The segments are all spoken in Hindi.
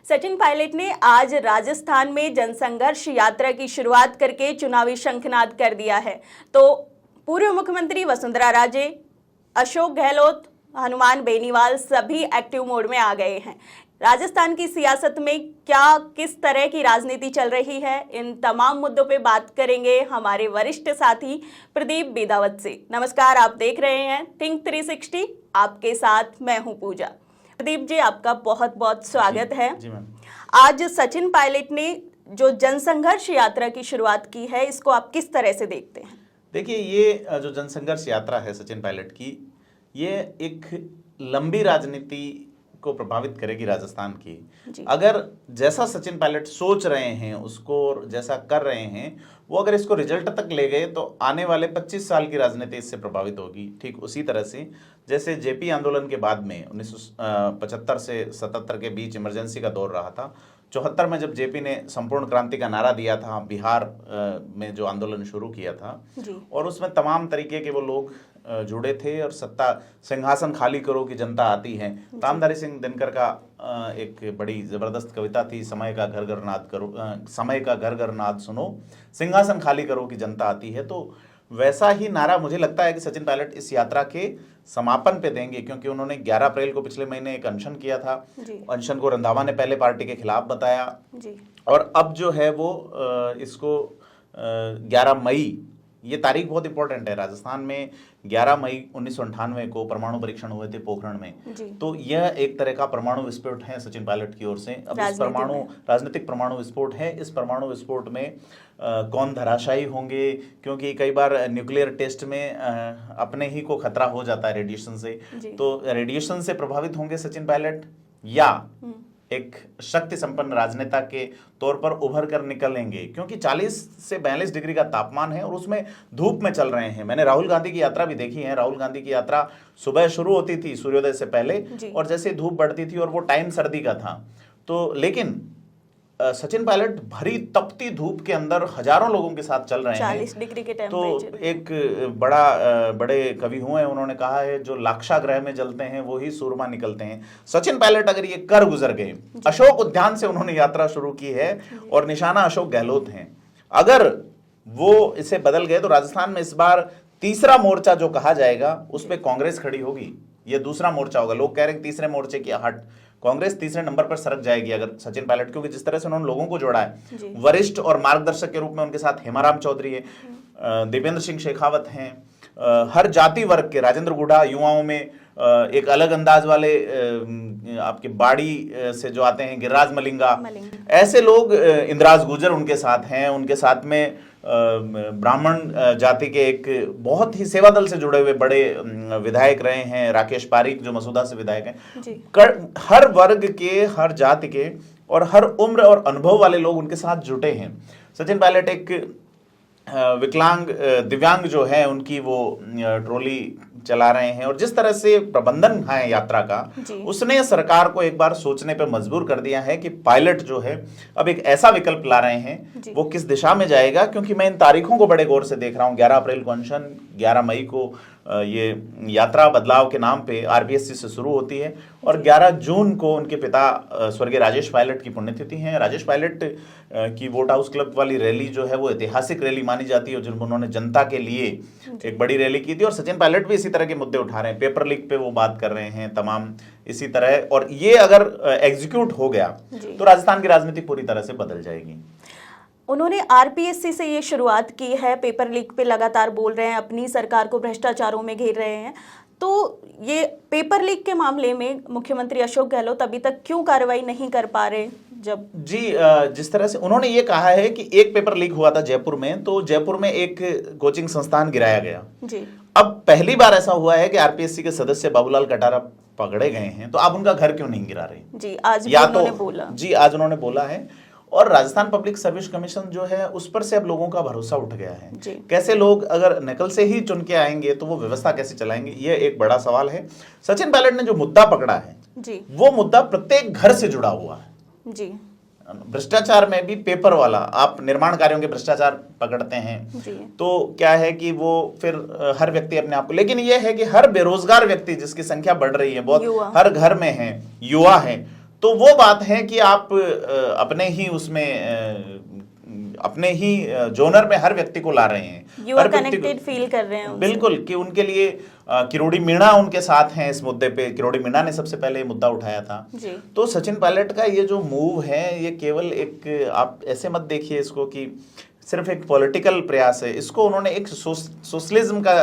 सचिन पायलट ने आज राजस्थान में जनसंघर्ष यात्रा की शुरुआत करके चुनावी शंखनाद कर दिया है। तो पूर्व मुख्यमंत्री वसुंधरा राजे, अशोक गहलोत, हनुमान बेनीवाल सभी एक्टिव मोड में आ गए हैं। राजस्थान की सियासत में क्या किस तरह की राजनीति चल रही है, इन तमाम मुद्दों पे बात करेंगे हमारे वरिष्ठ साथी प्रदीप बेदावत से। नमस्कार, आप देख रहे हैं थिंक 360, आपके साथ मैं हूं पूजा। प्रदीप जी, आपका बहुत बहुत स्वागत है। जी मैम। आज सचिन पायलट ने जो जनसंघर्ष यात्रा की शुरुआत की है, इसको आप किस तरह से देखते हैं? देखिए, ये जो जनसंघर्ष यात्रा है सचिन पायलट की, ये एक लंबी राजनीति को प्रभावित करेगी राजस्थान की। अगर जैसा सचिन पायलट सोच रहे हैं उसको और जैसा कर रहे हैं, वो अगर इसको रिजल्ट तक ले गए तो आने वाले 25 साल की राजनीति इससे प्रभावित होगी। ठीक उसी तरह से जैसे जेपी आंदोलन के बाद में 1975 से 77 के बीच इमरजेंसी का दौर रहा था। 74 में जब जेपी ने संपूर्ण क्रांति का नारा दिया था, बिहार में जो आंदोलन शुरू किया था, और उसमें तमाम तरीके के वो लोग जुड़े थे और सत्ता सिंहासन खाली करो कि जनता आती है। तामधारी सिंह दिनकर का एक बड़ी जबरदस्त कविता थी, समय का घर घर नाद करो, समय का घर घर नाद सुनो, सिंहासन खाली करो कि जनता आती है। तो वैसा ही नारा मुझे लगता है कि सचिन पायलट इस यात्रा के समापन पे देंगे, क्योंकि उन्होंने 11 अप्रैल को पिछले महीने एक अनशन किया था। अनशन को रंधावा ने पहले पार्टी के खिलाफ बताया और अब जो है वो इसको 11 मई, ये तारीख बहुत इंपॉर्टेंट है। राजस्थान में 11 मई 1998 को परमाणु परीक्षण हुए थे पोखरण में। तो यह एक तरह का परमाणु विस्फोट है सचिन पायलट की ओर से। अब इस राजनीतिक परमाणु विस्फोट है। इस परमाणु विस्फोट में कौन धराशायी होंगे, क्योंकि कई बार न्यूक्लियर टेस्ट में अपने ही को खतरा हो जाता है रेडिएशन से। तो रेडिएशन से प्रभावित होंगे सचिन पायलट, या एक शक्ति संपन्न राजनेता के तौर पर उभर कर निकलेंगे, क्योंकि 40 से 42 डिग्री का तापमान है और उसमें धूप में चल रहे हैं। मैंने राहुल गांधी की यात्रा भी देखी है। राहुल गांधी की यात्रा सुबह शुरू होती थी सूर्योदय से पहले, और जैसे धूप बढ़ती थी और वो टाइम सर्दी का था। तो लेकिन सचिन पायलट भरी तपती धूप के अंदर हजारों लोगों के साथ चल रहे हैं, 40 डिग्री के टेम्परेचर। तो एक बड़े कवि हुए हैं, उन्होंने कहा है, जो लाक्षागृह में जलते हैं वो ही सूरमा निकलते हैं। सचिन पायलट अगर ये कर गुजर गए, अशोक उद्यान से उन्होंने यात्रा शुरू की है और निशाना अशोक गहलोत हैं, अगर वो इसे बदल गए तो राजस्थान में इस बार तीसरा मोर्चा जो कहा जाएगा उस पर कांग्रेस खड़ी होगी। ये दूसरा मोर्चा होगा। लोग कह रहे हैं तीसरे मोर्चे की हट, कांग्रेस तीसरे नंबर पर सरक जाएगी अगर सचिन पायलट, क्योंकि जिस तरह से उन्होंने लोगों को जोड़ा है, वरिष्ठ और मार्गदर्शक के रूप में उनके साथ हेमाराम चौधरी है, देवेंद्र सिंह शेखावत हैं, हर जाति वर्ग के, राजेंद्र गुढ़ा, युवाओं में एक अलग अंदाज वाले आपके बाड़ी से जो आते हैं, गिरिराज मलिंगा, ऐसे लोग, इंद्राज गुर्जर उनके साथ हैं। उनके साथ में ब्राह्मण जाति के एक बहुत ही सेवा दल से जुड़े हुए बड़े विधायक रहे हैं, राकेश पारीक, जो मसूदा से विधायक हैं। हर वर्ग के, हर जाति के और हर उम्र और अनुभव वाले लोग उनके साथ जुटे हैं। सचिन पायलट एक विकलांग, दिव्यांग जो है, उनकी वो ट्रॉली चला रहे हैं, और जिस तरह से प्रबंधन है यात्रा का, उसने सरकार को एक बार सोचने पर मजबूर कर दिया है कि पायलट जो है अब एक ऐसा विकल्प ला रहे हैं, वो किस दिशा में जाएगा। क्योंकि मैं इन तारीखों को बड़े गौर से देख रहा हूँ। 11 अप्रैल को अनशन, 11 मई को ये यात्रा बदलाव के नाम पे आरपीएससी से शुरू होती है, और 11 जून को उनके पिता स्वर्गीय राजेश पायलट की पुण्यतिथि है। राजेश पायलट की वोट हाउस क्लब वाली रैली जो है वो ऐतिहासिक रैली मानी जाती है, जिन उन्होंने जनता के लिए एक बड़ी रैली की थी। और सचिन पायलट भी इसी तरह के मुद्दे उठा रहे हैं, पेपर लीक पे वो बात कर रहे हैं, तमाम इसी तरह। और ये अगर एग्जीक्यूट हो गया तो राजस्थान की राजनीति पूरी तरह से बदल जाएगी। उन्होंने आरपीएससी से ये शुरुआत की है, पेपर लीक पे लगातार बोल रहे हैं, अपनी सरकार को भ्रष्टाचारों में घेर रहे हैं। तो ये पेपर लीक के मामले में मुख्यमंत्री अशोक गहलोत अभी तक क्यों कार्रवाई नहीं कर पा रहे? जब जिस तरह से उन्होंने ये कहा है कि एक पेपर लीक हुआ था जयपुर में, तो जयपुर में एक कोचिंग संस्थान गिराया गया। अब पहली बार ऐसा हुआ है कि आरपीएससी के सदस्य बाबूलाल कटारा पकड़े गए हैं, तो आप उनका घर क्यों नहीं गिरा रहे? आज उन्होंने बोला। आज उन्होंने बोला है। और राजस्थान पब्लिक सर्विस कमीशन जो है, उस पर से अब लोगों का भरोसा उठ गया है। कैसे लोग अगर नकल से ही चुन के आएंगे तो वो व्यवस्था कैसे चलाएंगे, ये एक बड़ा सवाल है। सचिन पायलट ने जो मुद्दा पकड़ा है वो मुद्दा प्रत्येक घर से जुड़ा हुआ है। भ्रष्टाचार में भी पेपर वाला, आप निर्माण कार्यों के भ्रष्टाचार पकड़ते हैं तो क्या है कि वो फिर हर व्यक्ति अपने आप को, लेकिन ये है कि हर बेरोजगार व्यक्ति जिसकी संख्या बढ़ रही है बहुत, हर घर में है, युवा है, तो वो बात है कि आप अपने ही उसमें अपने ही जोनर में हर व्यक्ति को ला रहे हैं, यू आर कनेक्टेड फील कर रहे हैं उनसे। बिल्कुल, कि उनके लिए किरोड़ी मीणा उनके साथ हैं इस मुद्दे पे। किरोड़ी मीणा ने सबसे पहले ये मुद्दा उठाया था जी। तो सचिन पायलट का ये जो मूव है, ये केवल एक, आप ऐसे मत देखिए इसको कि सिर्फ एक पॉलिटिकल प्रयास है। इसको उन्होंने एक सोशलिज्म का,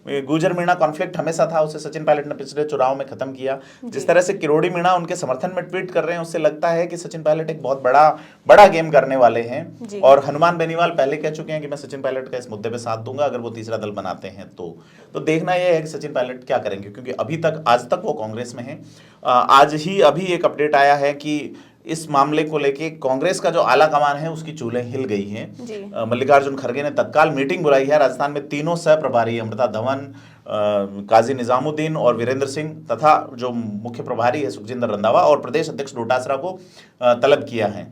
गुर्जर मीणा कॉन्फ्लिक्ट हमेशा था, उसे सचिन पायलट ने पिछले चुनाव में खत्म किया। जिस तरह से किरोड़ी मीणा उनके समर्थन में ट्वीट कर रहे हैं, उससे लगता है कि सचिन पायलट एक बहुत बड़ा गेम करने वाले हैं। और हनुमान बेनीवाल पहले कह चुके हैं कि मैं सचिन पायलट का इस मुद्दे पे साथ दूंगा अगर वो तीसरा दल बनाते हैं तो देखना यह है कि सचिन पायलट क्या करेंगे, क्योंकि आज तक वो कांग्रेस में है। अभी एक अपडेट आया है कि इस मामले को लेके कांग्रेस का जो आला कमान है उसकी चूल्हे हिल गई हैं। मल्लिकार्जुन खड़गे ने तत्काल मीटिंग बुलाई है। राजस्थान में तीनों सह प्रभारी, अमृता धवन, काजी निजामुद्दीन और वीरेंद्र सिंह, तथा जो मुख्य प्रभारी है सुखजिंदर रंधावा और प्रदेश अध्यक्ष डोटासरा को तलब किया है।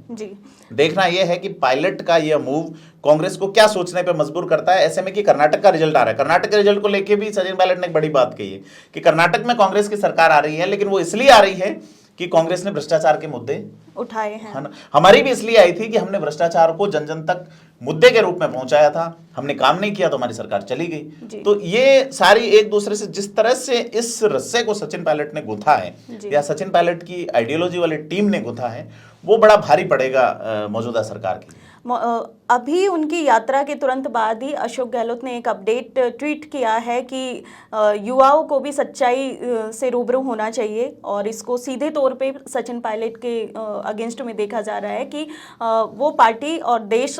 देखना यह है कि पायलट का यह मूव कांग्रेस को क्या सोचने पे मजबूर करता है। ऐसे में कि कर्नाटक का रिजल्ट आ रहा है, कर्नाटक के रिजल्ट को लेके भी सचिन पायलट ने एक बड़ी बात कही है कि कर्नाटक में कांग्रेस की सरकार आ रही है, लेकिन वो इसलिए आ रही है कि कांग्रेस ने भ्रष्टाचार के मुद्दे उठाए हैं, है ना। हमारी भी इसलिए आई थी कि हमने भ्रष्टाचार को जन जन तक मुद्दे के रूप में पहुंचाया था, हमने काम नहीं किया तो हमारी सरकार चली गई। तो ये सारी एक दूसरे से, जिस तरह से इस रस्से को सचिन पायलट ने गुथा है या सचिन पायलट की आइडियोलॉजी वाली टीम ने गुथा है, वो बड़ा भारी पड़ेगा मौजूदा सरकार की। अभी उनकी यात्रा के तुरंत बाद ही अशोक गहलोत ने एक अपडेट ट्वीट किया है कि युवाओं को भी सच्चाई से रूबरू होना चाहिए, और इसको सीधे तौर पे सचिन पायलट के अगेंस्ट में देखा जा रहा है कि वो पार्टी और देश,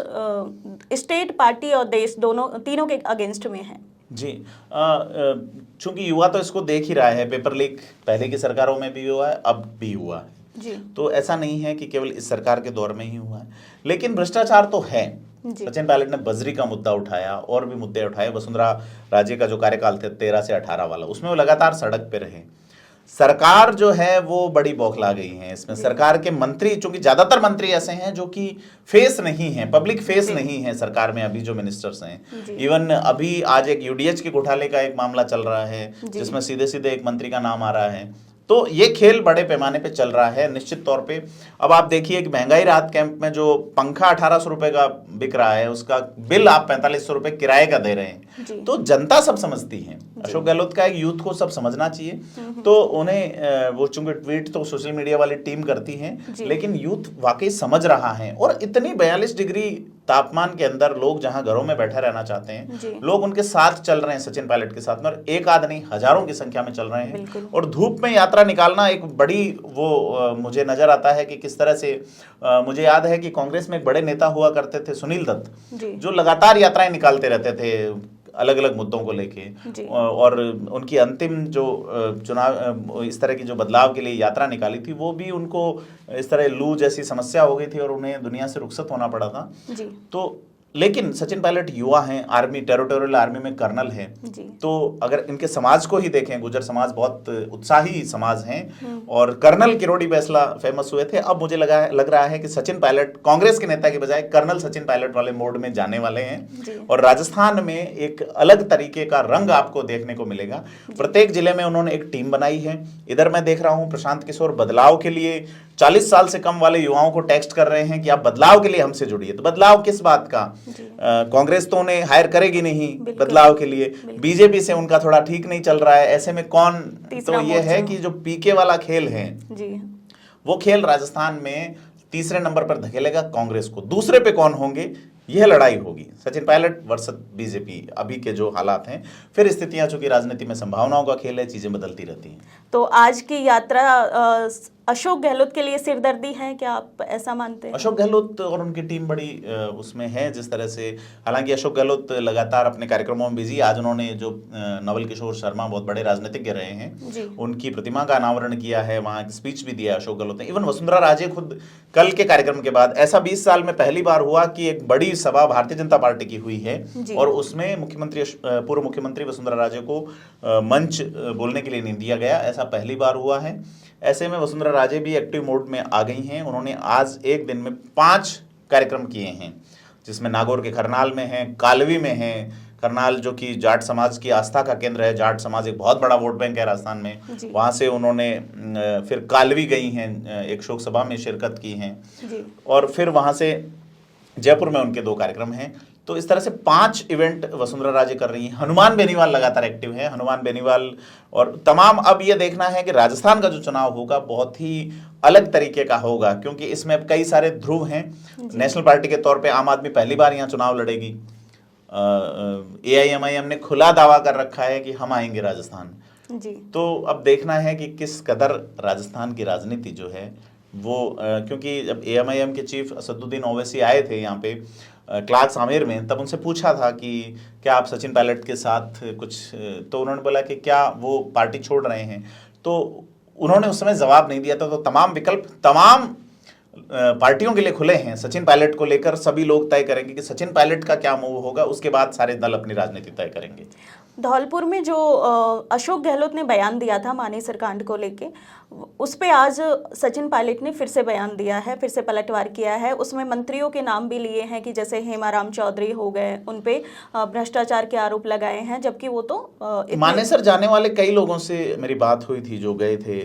स्टेट पार्टी और देश तीनों के अगेंस्ट में है। जी, चूंकि युवा तो इसको देख ही रहा है, पेपर लीक पहले की सरकारों में भी हुआ है, अब भी हुआ है जी। तो ऐसा नहीं है कि केवल इस सरकार के दौर में ही हुआ है, लेकिन भ्रष्टाचार तो है। सचिन पायलट ने बजरी का मुद्दा उठाया और भी मुद्दे उठाए। वसुंधरा राजे का जो कार्यकाल थे 13 से 18 वाला, उसमें वो लगातार सड़क पे रहे। सरकार जो है वो बड़ी बौखला गई है इसमें। सरकार के मंत्री, चूंकि ज्यादातर मंत्री ऐसे हैं जो कि फेस नहीं है, पब्लिक फेस नहीं है सरकार में अभी जो मिनिस्टर्स हैं। इवन अभी आज एक यूडीएच के घोटाले का एक मामला चल रहा है जिसमें सीधे सीधे एक मंत्री का नाम आ रहा है। तो ये खेल बड़े पैमाने पे चल रहा है निश्चित तौर पे। अब आप देखिए कि महंगाई राहत कैंप में जो पंखा 1800 रुपए का बिक रहा है, उसका बिल आप 4500 रुपए किराए का दे रहे हैं। तो जनता सब समझती है। अशोक गहलोत का एक यूथ को सब समझना चाहिए। तो उन्हें वो चूंकि ट्वीट तो सोशल मीडिया वाली टीम करती है, लेकिन यूथ वाकई समझ रहा है। और इतनी 42 डिग्री तापमान के अंदर लोग जहां घरों में बैठे रहना चाहते हैं, लोग उनके साथ चल रहे हैं सचिन पायलट के साथ में, और एक आध नहीं हजारों की संख्या में चल रहे हैं। और धूप में यात्रा निकालना एक बड़ी वो मुझे नजर आता है कि किस तरह से मुझे याद है कि कांग्रेस में एक बड़े नेता हुआ करते थे सुनील दत्त, जो लगातार यात्राएं निकालते रहते थे अलग अलग मुद्दों को लेके। और उनकी अंतिम जो चुनाव इस तरह की जो बदलाव के लिए यात्रा निकाली थी, वो भी उनको इस तरह लू जैसी समस्या हो गई थी और उन्हें दुनिया से रुखसत होना पड़ा था। तो लेकिन सचिन पायलट युवा हैं, आर्मी, टेरिटोरियल आर्मी में कर्नल हैं। तो अगर इनके समाज को ही देखें, गुर्जर समाज बहुत उत्साही समाज हैं और कर्नल किरोड़ी बैसला फेमस हुए थे। अब मुझे लग रहा है कि सचिन पायलट कांग्रेस के नेता के बजाय कर्नल सचिन पायलट वाले मोड में जाने वाले हैं और राजस्थान में एक अलग तरीके का रंग आपको देखने को मिलेगा। प्रत्येक जिले में उन्होंने एक टीम बनाई है। इधर मैं देख रहा हूं प्रशांत किशोर बदलाव के लिए 40 साल से कम वाले युवाओं को टेक्स्ट कर रहे हैं कि आप बदलाव के लिए हमसे जुड़िए। तो बदलाव किस बात का? कांग्रेस तो उन्हें हायर करेगी नहीं बदलाव के लिए, बीजेपी से उनका थोड़ा ठीक नहीं चल रहा है, ऐसे में कौन? तो ये है कि जो पीके वाला खेल है वो खेल राजस्थान में तीसरे नंबर पर धकेलेगा कांग्रेस को। दूसरे पे कौन होंगे, यह लड़ाई होगी सचिन पायलट वर्सेस बीजेपी। अभी के जो हालात हैं, फिर स्थितियां, चूंकि राजनीति में संभावनाओं का खेल है, चीजें बदलती रहती हैं। तो आज की यात्रा अशोक गहलोत के लिए सिरदर्दी है, क्या आप ऐसा मानते हैं? अशोक गहलोत और उनकी टीम बड़ी उसमें है जिस तरह से, हालांकि अशोक गहलोत लगातार अपने कार्यक्रमों में बिजी। आज उन्होंने जो नवल किशोर शर्मा बहुत बड़े राजनीतिज्ञ रहे हैं, उनकी प्रतिमा का अनावरण किया है, वहां स्पीच भी दिया अशोक गहलोत ने। इवन वसुंधरा राजे खुद कल के कार्यक्रम के बाद, ऐसा 20 साल में पहली बार हुआ कि एक बड़ी सभा भारतीय जनता पार्टी की हुई है और उसमें पूर्व मुख्यमंत्री वसुंधरा राजे को मंच बोलने के लिए नहीं दिया गया, ऐसा पहली बार हुआ है। ऐसे में वसुंधरा राजे भी एक्टिव मोड में आ गई हैं। उन्होंने आज एक दिन में 5 कार्यक्रम किए हैं, जिसमें नागौर के खरनाल में हैं, कालवी में हैं, करनाल जो कि जाट समाज की आस्था का केंद्र है, जाट समाज एक बहुत बड़ा वोट बैंक है राजस्थान में, वहां से उन्होंने फिर कालवी गई हैं, एक शोक सभा में शिरकत की हैं, और फिर वहां से जयपुर में उनके 2 कार्यक्रम हैं। तो इस तरह से 5 इवेंट वसुंधरा राजे कर रही हैं। हनुमान बेनीवाल लगातार एक्टिव हैं, हनुमान बेनीवाल और तमाम। अब ये देखना है कि राजस्थान का जो चुनाव होगा बहुत ही अलग तरीके का होगा, क्योंकि इसमें अब कई सारे ध्रुव हैं। नेशनल पार्टी के तौर पे आम आदमी पहली बार यहाँ चुनाव लड़ेगी। AIMIM ने खुला दावा कर रखा है कि हम आएंगे राजस्थान जी। तो अब देखना है कि किस कदर राजस्थान की राजनीति जो है वो, क्योंकि जब AIMIM के चीफ असदुद्दीन ओवैसी आए थे यहाँ पे क्लार्क्स आमेर में, तब उनसे पूछा था कि क्या आप सचिन पायलट के साथ कुछ, तो उन्होंने बोला कि क्या वो पार्टी छोड़ रहे हैं, तो उन्होंने उस समय जवाब नहीं दिया था। तो तमाम विकल्प तमाम पार्टियों के लिए खुले हैं। सचिन पायलट को लेकर सभी लोग तय करेंगे कि सचिन पायलट का क्या मूव होगा, उसके बाद सारे दल अपनी राजनीति तय करेंगे। धौलपुर में जो अशोक गहलोत ने बयान दिया था मानेसर कांड को लेके, उस पे आज सचिन पायलट ने फिर से बयान दिया है, फिर से पलटवार किया है। उसमें मंत्रियों के नाम भी लिए हैं कि जैसे हेमाराम चौधरी हो गए, उन पे भ्रष्टाचार के आरोप लगाए हैं, जबकि वो तो मानेसर जाने वाले कई लोगों से मेरी बात हुई थी जो गए थे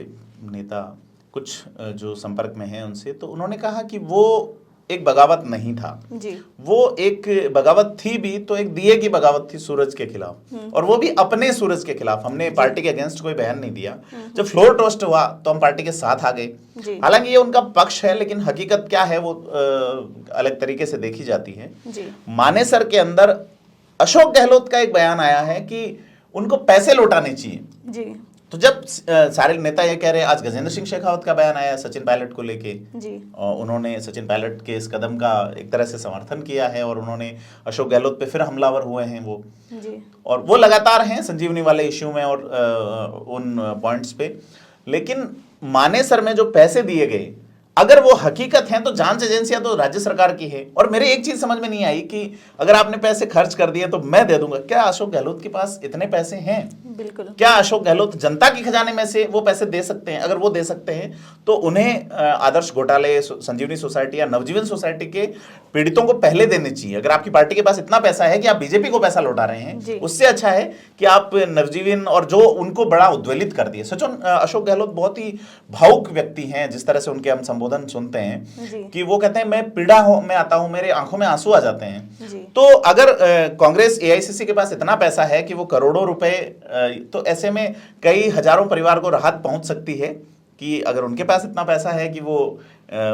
नेता, कुछ जो संपर्क में हैं उनसे, तो उन्होंने कहा कि वो एक बगावत नहीं था जी। वो एक बगावत थी भी तो एक दिए की बगावत थी सूरज के खिलाफ, और वो भी अपने सूरज के खिलाफ। हमने पार्टी के अगेंस्ट कोई बयान नहीं दिया। जब फ्लोर टोस्ट हुआ तो हम पार्टी के साथ आ गए। हालांकि ये उनका पक्ष है, लेकिन हकीकत क्या है वो अलग तरीके से देखी जाती है। मानेसर के अंदर अशोक गहलोत का एक बयान आया है कि उनको पैसे लौटाने चाहिए जी। तो जब सारे नेता ये कह रहे हैं, आज गजेंद्र सिंह शेखावत का बयान आया सचिन पायलट को लेके जी, और उन्होंने सचिन पायलट के इस कदम का एक तरह से समर्थन किया है, और उन्होंने अशोक गहलोत पे फिर हमलावर हुए हैं वो जी। और वो लगातार हैं संजीवनी वाले इश्यू में और उन पॉइंट्स पे। लेकिन मानेसर में जो पैसे दिए गए, अगर वो हकीकत हैं तो जांच एजेंसियां तो राज्य सरकार की है। और मेरे एक चीज समझ में नहीं आई कि अगर आपने पैसे खर्च कर दिए तो मैं दे दूंगा, क्या अशोक गहलोत के पास इतने पैसे हैं? बिल्कुल। क्या अशोक गहलोत जनता के खजाने में से वो पैसे दे सकते हैं? अगर वो दे सकते हैं तो उन्हें आदर्श घोटाले, संजीवनी सोसाइटी या नवजीवन सोसाइटी के पीड़ितों को पहले देने चाहिए। अगर आपकी पार्टी के पास इतना पैसा है कि आप बीजेपी को पैसा लौटा रहे हैं, उससे अच्छा है कि आप नवजीवन और जो उनको बड़ा उद्वेलित कर दिए। सचो अशोक गहलोत बहुत ही भावुक व्यक्ति हैं, जिस तरह से उनके हम संबोधन सुनते हैं कि वो कहते हैं मैं पीड़ा में आता हूं, मेरे आंखों में आंसू आ जाते हैं। तो अगर कांग्रेस AICC के पास इतना पैसा है कि वो करोड़ों रुपए, तो ऐसे में कई हजारों परिवार को राहत पहुंच सकती है कि अगर उनके पास इतना पैसा है कि वो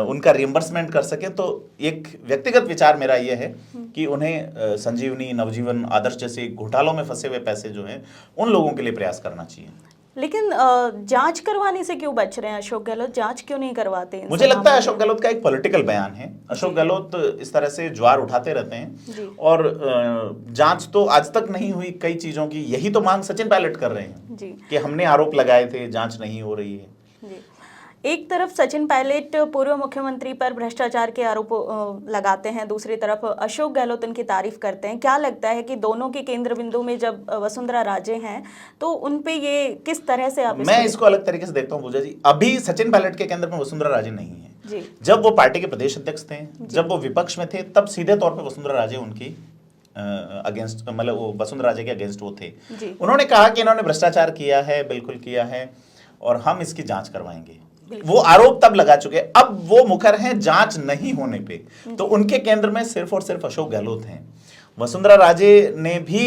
उनका रिइंबर्समेंट कर सके। तो एक व्यक्तिगत विचार मेरा ये है कि उन्हें संजीवनी, नवजीवन, आदर्श जैसे घोटालों में फंसे हुए पैसे जो हैं उन लोगों के लिए प्रयास करना चाहिए। लेकिन जांच करवाने से क्यों बच रहे हैं अशोक गहलोत? जांच क्यों नहीं करवाते? मुझे लगता है अशोक गहलोत का एक पॉलिटिकल बयान है। अशोक गहलोत इस तरह से ज्वार उठाते रहते हैं, और जांच तो आज तक नहीं हुई कई चीजों की। यही तो मांग सचिन पायलट कर रहे हैं कि हमने आरोप लगाए थे, जांच नहीं हो रही है। एक तरफ सचिन पायलट पूर्व मुख्यमंत्री पर भ्रष्टाचार के आरोप लगाते हैं, दूसरी तरफ अशोक गहलोत उनकी तारीफ करते हैं। क्या लगता है कि दोनों के केंद्र बिंदु में जब वसुंधरा राजे हैं तो उन पे ये किस तरह से आप? मैं इसको अलग तरीके से देखता हूं पूजा जी। अभी सचिन पायलट के केंद्र में वसुंधरा राजे नहीं है जी। जब वो पार्टी के प्रदेश अध्यक्ष थे, जब वो विपक्ष में थे, तब सीधे तौर पर वसुंधरा राजे उनकी अगेंस्ट, मतलब वो वसुंधरा राजे के अगेंस्ट वो थे। उन्होंने कहा कि इन्होंने भ्रष्टाचार किया है, बिल्कुल किया है, और हम इसकी जांच करवाएंगे। वो आरोप तब लगा चुके। अब वो मुखर हैं जांच नहीं होने पे, तो उनके केंद्र में सिर्फ और सिर्फ अशोक गहलोत हैं। वसुंधरा राजे ने भी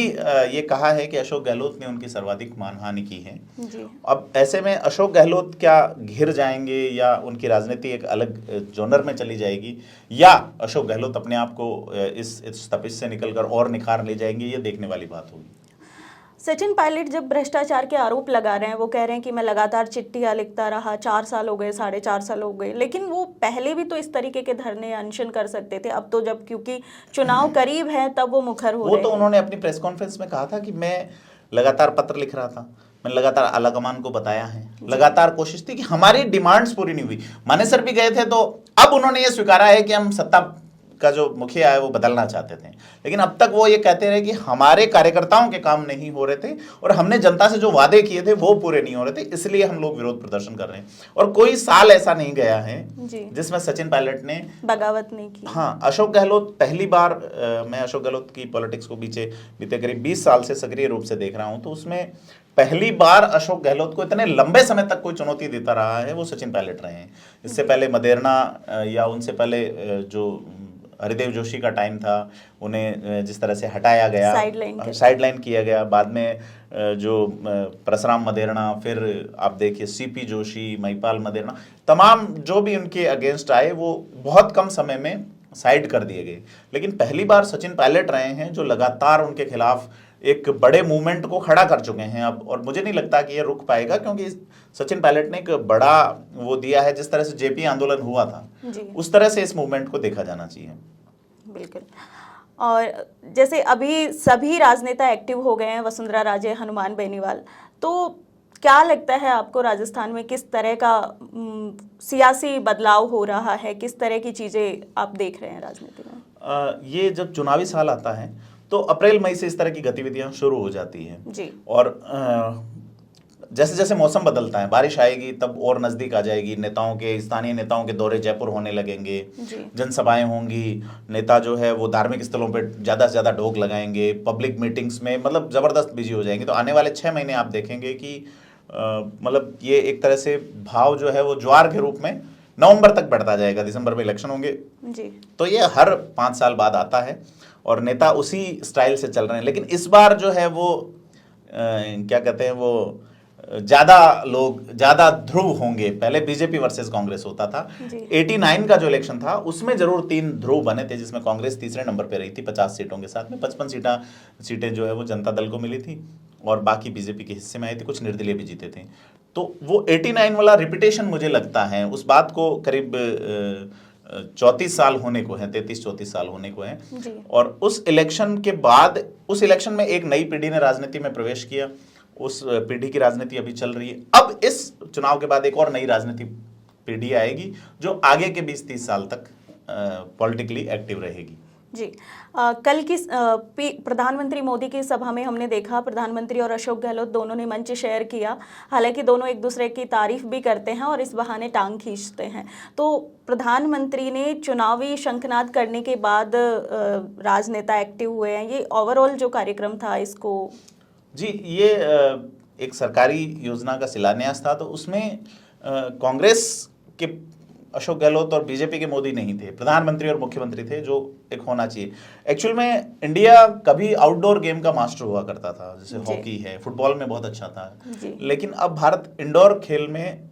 ये कहा है कि अशोक गहलोत ने उनकी सर्वाधिक मानहानि की है जी। अब ऐसे में अशोक गहलोत क्या घिर जाएंगे, या उनकी राजनीति एक अलग जोनर में चली जाएगी, या अशोक गहलोत अपने आप को इस तपिश से निकलकर और निखार ले जाएंगे, ये देखने वाली बात होगी। सचिन पायलट जब भ्रष्टाचार के आरोप लगा रहे हैं, वो कह रहे हैं कि मैं लगातार चिट्ठियां लिखता रहा, 4 साल हो गए, 4.5 साल हो गए, लेकिन वो पहले भी तो इस तरीके के धरने अनशन कर सकते थे। अब तो जब क्योंकि चुनाव करीब है तब वो मुखर हो रहे हैं। वो तो उन्होंने अपनी प्रेस कॉन्फ्रेंस में कहा था कि मैं लगातार पत्र लिख रहा था, मैंने लगातार आलाकमान को बताया है, लगातार कोशिश थी कि हमारी डिमांड्स पूरी नहीं हुई। मानेसर भी गए थे तो अब उन्होंने ये स्वीकारा है कि हम सत्ता का जो मुखिया है वो बदलना चाहते थे, लेकिन अब तक वो ये कहते रहे कि हमारे कार्यकर्ताओं के काम नहीं हो रहे थे और हमने जनता से जो वादे किए थे वो पूरे नहीं हो रहे थे, इसलिए हम लोग विरोध प्रदर्शन कर रहे हैं। और कोई साल ऐसा नहीं गया है जिसमें सचिन पायलट ने बगावत नहीं की। हाँ, अशोक गहलोत पहली बार, मैं अशोक गहलोत की पॉलिटिक्स को बीते करीब 20 साल से सक्रिय रूप से देख रहा हूं, तो उसमें पहली बार अशोक गहलोत को इतने लंबे समय तक कोई चुनौती देता रहा है वो सचिन पायलट रहे हैं। इससे पहले मदेरना या उनसे पहले जो हरिदेव जोशी का टाइम था, उन्हें जिस तरह से हटाया गया, साइडलाइन किया गया, बाद में जो परशुराम मदेरना, फिर आप देखिए सीपी जोशी, महिपाल मदेरना, तमाम जो भी उनके अगेंस्ट आए वो बहुत कम समय में साइड कर दिए गए। लेकिन पहली बार सचिन पायलट रहे हैं जो लगातार उनके खिलाफ एक बड़े मूवमेंट को खड़ा कर चुके हैं अब, और मुझे नहीं लगता कि ये रुक पाएगा, क्योंकि सचिन पायलट ने एक बड़ा वो दिया है। जिस तरह से जेपी आंदोलन हुआ था उस तरह से इस मूवमेंट को देखा जाना चाहिए। बिल्कुल। और जैसे अभी सभी राजनेता एक्टिव हो गए हैं, वसुंधरा राजे, हनुमान बेनीवाल, तो क्या लगता है आपको राजस्थान में किस तरह का सियासी बदलाव हो रहा है, किस तरह की चीजें आप देख रहे हैं राजनीति में? ये जब चुनावी साल आता है तो अप्रैल मई से इस तरह की गतिविधियां शुरू हो जाती हैं जी। और जैसे जैसे मौसम बदलता है, बारिश आएगी तब और नजदीक आ जाएगी, नेताओं के, स्थानीय नेताओं के दौरे जयपुर होने लगेंगे, जनसभाएं होंगी, नेता जो है वो धार्मिक स्थलों पे ज्यादा से ज्यादा ढोक लगाएंगे, पब्लिक मीटिंग्स में मतलब जबरदस्त बिजी हो जाएंगे। तो आने वाले 6 महीने आप देखेंगे कि मतलब ये एक तरह से भाव जो है वो ज्वार के रूप में नवंबर तक बढ़ता जाएगा। दिसंबर में इलेक्शन होंगे जी। तो ये हर 5 साल बाद आता है और नेता उसी स्टाइल से चल रहे हैं। लेकिन इस बार जो है वो क्या कहते हैं, वो ज्यादा ध्रुव होंगे। पहले बीजेपी वर्सेस कांग्रेस होता था। 89 का जो इलेक्शन था उसमें जरूर 3 ध्रुव बने थे, जिसमें कांग्रेस तीसरे नंबर पे रही थी 50 सीटों के साथ में। 55 सीटें जो है वो जनता दल को मिली थी और बाकी बीजेपी के हिस्से में आई थी, कुछ निर्दलीय भी जीते थे। तो वो 89 वाला रिपीटेशन मुझे लगता है, उस बात को करीब 34 साल होने को है, 33-34 साल होने को है। और उस इलेक्शन के बाद, उस इलेक्शन में एक नई पीढ़ी ने राजनीति में प्रवेश किया, उस पीढ़ी की राजनीति अभी चल रही है। अब इस चुनाव के बाद एक और नई राजनीति पीढ़ी आएगी जो आगे के 20-30 साल तक पॉलिटिकली एक्टिव रहेगी जी। कल की प्रधानमंत्री मोदी की सभा में हमने देखा प्रधानमंत्री और अशोक गहलोत दोनों ने मंच शेयर किया। हालांकि दोनों एक दूसरे की तारीफ भी करते हैं और इस बहाने टांग खींचते हैं। तो प्रधानमंत्री ने चुनावी शंखनाद करने के बाद राजनेता एक्टिव हुए हैं। ये ओवरऑल जो कार्यक्रम था इसको जी, ये एक सरकारी योजना का शिलान्यास था, तो उसमें कांग्रेस के अशोक गहलोत और बीजेपी के मोदी नहीं थे, प्रधानमंत्री और मुख्यमंत्री थे, जो एक होना चाहिए। एक्चुअल में इंडिया कभी आउटडोर गेम का मास्टर हुआ करता था, जैसे हॉकी है, फुटबॉल में बहुत अच्छा था, लेकिन अब भारत इंडोर खेल में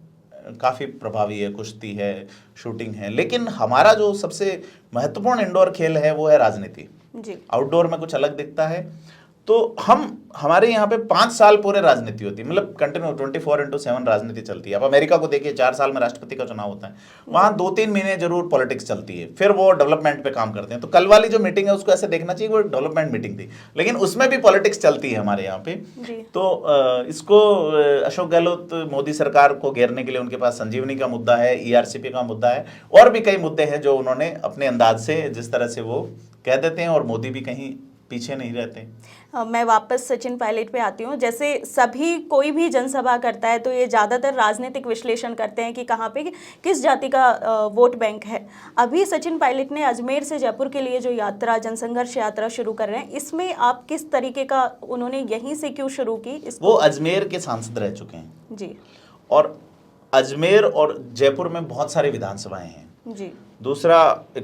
काफ़ी प्रभावी है, कुश्ती है, शूटिंग है। लेकिन हमारा जो सबसे महत्वपूर्ण इंडोर खेल है वो है राजनीति। आउटडोर में कुछ अलग दिखता है। तो हमारे यहाँ पे 5 साल पूरे राजनीति होती है, मतलब कंटिन्यू 24/7 राजनीति चलती है। अब अमेरिका को देखिए, 4 साल में राष्ट्रपति का चुनाव होता है, वहाँ 2-3 महीने जरूर पॉलिटिक्स चलती है, फिर वो डेवलपमेंट पे काम करते हैं। तो कल वाली जो मीटिंग है उसको ऐसे देखना चाहिए, वो डेवलपमेंट मीटिंग थी, लेकिन उसमें भी पॉलिटिक्स चलती है हमारे यहाँ पे। तो इसको अशोक गहलोत मोदी सरकार को घेरने के लिए उनके पास संजीवनी का मुद्दा है, ERCP का मुद्दा है, और भी कई मुद्दे हैं जो उन्होंने अपने अंदाज से जिस तरह से वो कह देते हैं, और मोदी भी कहीं पीछे नहीं रहते। मैं वापस सचिन पायलट पे आती हूँ। जैसे सभी कोई भी जनसभा करता है तो ये ज़्यादातर राजनीतिक विश्लेषण करते हैं कि कहाँ पे किस जाति का वोट बैंक है। अभी सचिन पायलट ने अजमेर से जयपुर के लिए जो यात्रा, जनसंघर्ष यात्रा शुरू कर रहे हैं, इसमें आप किस तरीके का, उन्होंने यहीं से क्यों शुरू की? वो अजमेर के सांसद रह चुके हैं जी, और अजमेर और जयपुर में बहुत सारी विधानसभाएं हैं जी। दूसरा,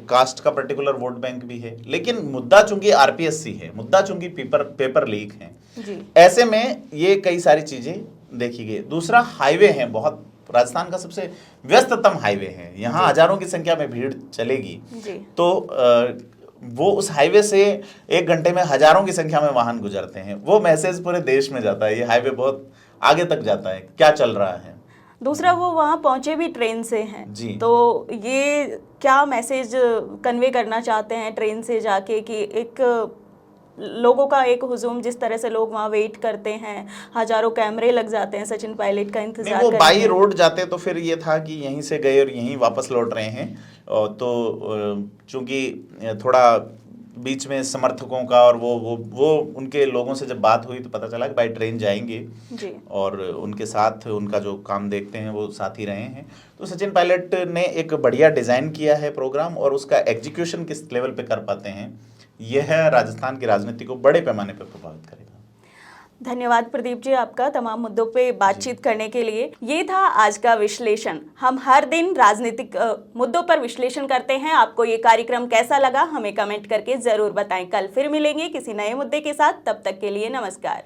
कास्ट का पर्टिकुलर वोट बैंक भी है, लेकिन मुद्दा चूंकि RPSC है, मुद्दा चूंकि पेपर लीक है जी। ऐसे में ये कई सारी चीजें देखी गई। दूसरा, हाईवे है, बहुत राजस्थान का सबसे व्यस्ततम हाईवे है, यहाँ हजारों की संख्या में भीड़ चलेगी जी। तो वो उस हाईवे से 1 घंटे में हजारों की संख्या में वाहन गुजरते हैं, वो मैसेज पूरे देश में जाता है, ये हाईवे बहुत आगे तक जाता है, क्या चल रहा है। दूसरा, वो वहाँ पहुँचे भी ट्रेन से हैं जी। तो ये क्या मैसेज कन्वे करना चाहते हैं ट्रेन से जाके, कि एक लोगों का एक हुजूम, जिस तरह से लोग वहाँ वेट करते हैं, हजारों कैमरे लग जाते हैं सचिन पायलट का नहीं, इंतजार वो करने बाई में। रोड जाते तो फिर ये था कि यहीं से गए और यहीं वापस लौट रहे हैं। तो चूंकि थोड़ा बीच में समर्थकों का और वो उनके लोगों से जब बात हुई तो पता चला कि बाई ट्रेन जाएंगे जी। और उनके साथ उनका जो काम देखते हैं वो साथ ही रहे हैं। तो सचिन पायलट ने एक बढ़िया डिज़ाइन किया है प्रोग्राम, और उसका एग्जीक्यूशन किस लेवल पे कर पाते हैं, यह राजस्थान की राजनीति को बड़े पैमाने पर प्रभावित करेगा। धन्यवाद प्रदीप जी आपका तमाम मुद्दों पे बातचीत करने के लिए। ये था आज का विश्लेषण। हम हर दिन राजनीतिक मुद्दों पर विश्लेषण करते हैं। आपको ये कार्यक्रम कैसा लगा हमें कमेंट करके जरूर बताएं। कल फिर मिलेंगे किसी नए मुद्दे के साथ, तब तक के लिए नमस्कार।